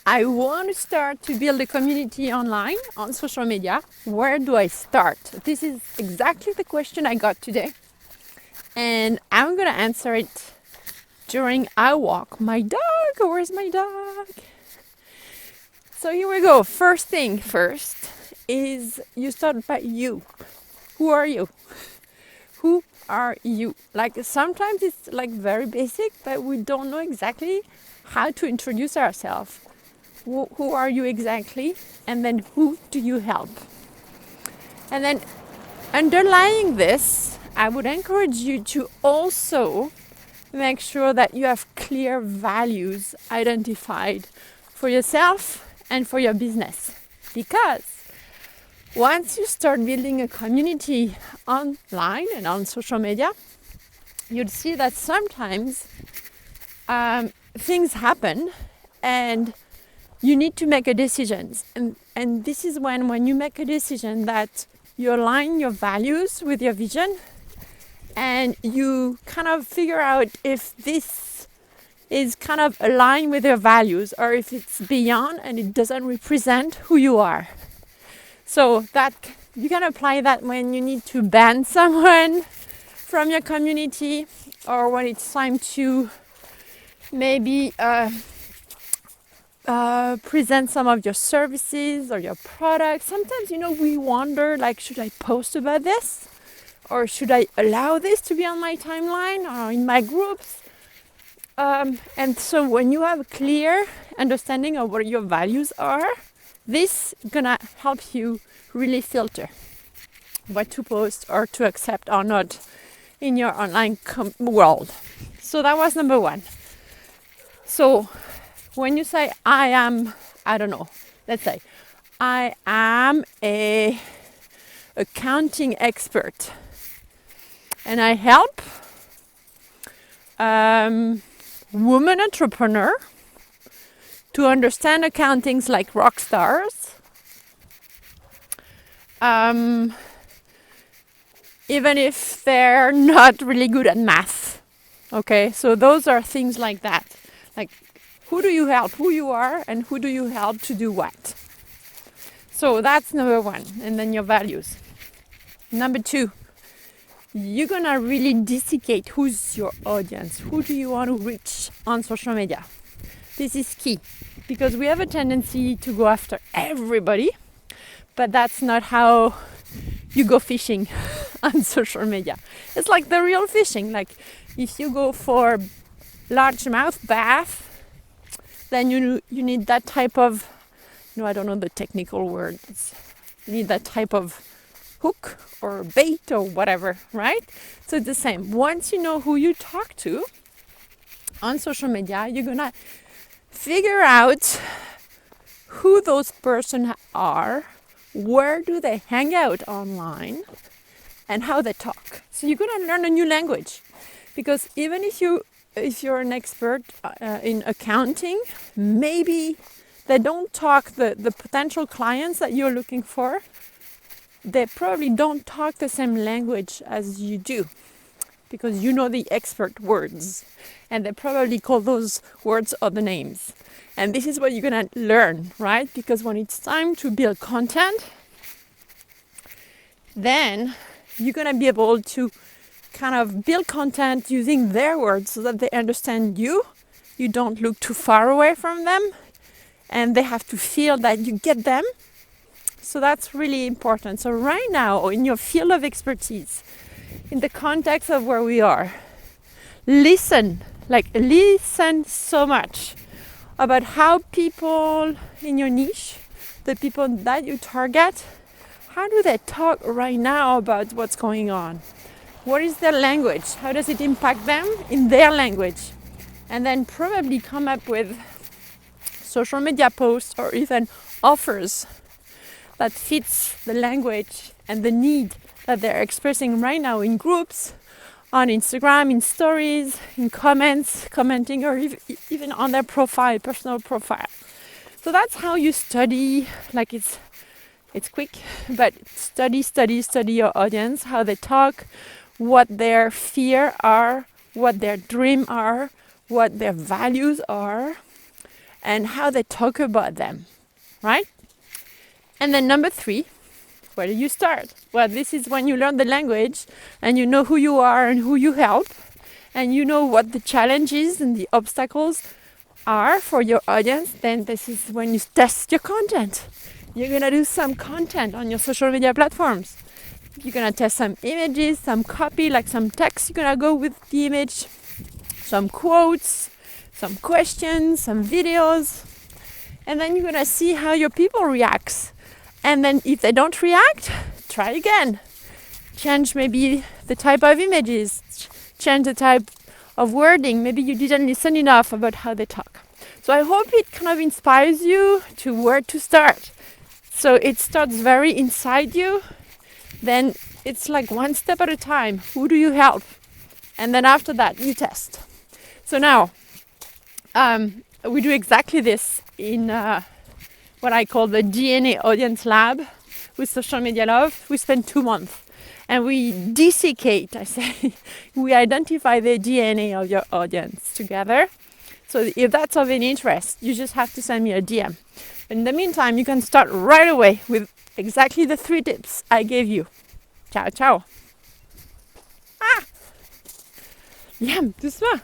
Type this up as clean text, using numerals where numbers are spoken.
I want to start to build a community online on social media. Where do I start? This is exactly the question I got today. And I'm going to answer it during I walk my dog. Where's my dog? So here we go. First thing first is you start by you. Who are you? Who are you? Like sometimes it's like very basic, but we don't know exactly how to introduce ourselves. Who are you exactly? And then who do you help? And then underlying this, I would encourage you to also make sure that you have clear values identified for yourself and for your business. Because once you start building a community online and on social media, you'll see that sometimes things happen and you need to make a decision. And this is when you make a decision that you align your values with your vision and you kind of figure out if this is kind of aligned with your values or if it's beyond and it doesn't represent who you are. So that you can apply that when you need to ban someone from your community or when it's time to maybe present some of your services or your products. Sometimes, we wonder, like, should I post about this? Or should I allow this to be on my timeline or in my groups? And so when you have a clear understanding of what your values are, this is gonna help you really filter what to post or to accept or not in your online world. So that was number one. So when you say let's say I am a accounting expert and I help women entrepreneur to understand accountings like rock stars, even if they're not really good at math. Okay, so those are things like that. Like, who do you help? Who you are and who do you help to do what? So that's number one. And then your values. Number two, you're gonna really desiccate who's your audience. Who do you want to reach on social media? This is key because we have a tendency to go after everybody, but that's not how you go fishing on social media. It's like the real fishing. Like if you go for largemouth bass, then you need that type of, I don't know the technical words. You need that type of hook or bait or whatever, right? So it's the same. Once you know who you talk to on social media, you're gonna figure out who those persons are, where do they hang out online, and how they talk. So you're gonna learn a new language, because even if you're an expert in accounting, maybe they don't talk, the potential clients that you're looking for, they probably don't talk the same language as you do, because you know the expert words, and they probably call those words other names. And this is what you're gonna learn, right? Because when it's time to build content, then you're gonna be able to kind of build content using their words so that they understand you. You don't look too far away from them, and they have to feel that you get them. So that's really important. So right now, in your field of expertise, in the context of where we are, listen so much about how people in your niche, the people that you target, how do they talk right now about what's going on? What is their language? How does it impact them in their language? And then probably come up with social media posts or even offers that fits the language and the need that they're expressing right now in groups, on Instagram, in stories, in comments, commenting, or even on their profile, personal profile. So that's how you study. Like it's quick, but study your audience, how they talk, what their fear are, what their dream are, what their values are, and how they talk about them, right? And then number 3, where do you start? Well, this is when you learn the language and you know who you are and who you help, and you know what the challenges and the obstacles are for your audience. Then this is when you test your content. You're gonna do some content on your social media platforms. You're gonna test some images, some copy, like some text. You're gonna go with the image, some quotes, some questions, some videos, and then you're gonna see how your people react. And then if they don't react, try again. Change maybe the type of images, change the type of wording. Maybe you didn't listen enough about how they talk. So I hope it kind of inspires you to where to start. So it starts very inside you. Then it's like one step at a time. Who do you help? And then after that, you test. So now, we do exactly this in what I call the DNA Audience Lab with Social Media Love. We spend 2 months and we dissecate, I say, we identify the DNA of your audience together. So if that's of any interest, you just have to send me a DM. In the meantime, you can start right away with exactly the 3 tips I gave you. Ciao, ciao. Ah! Liam, doucement.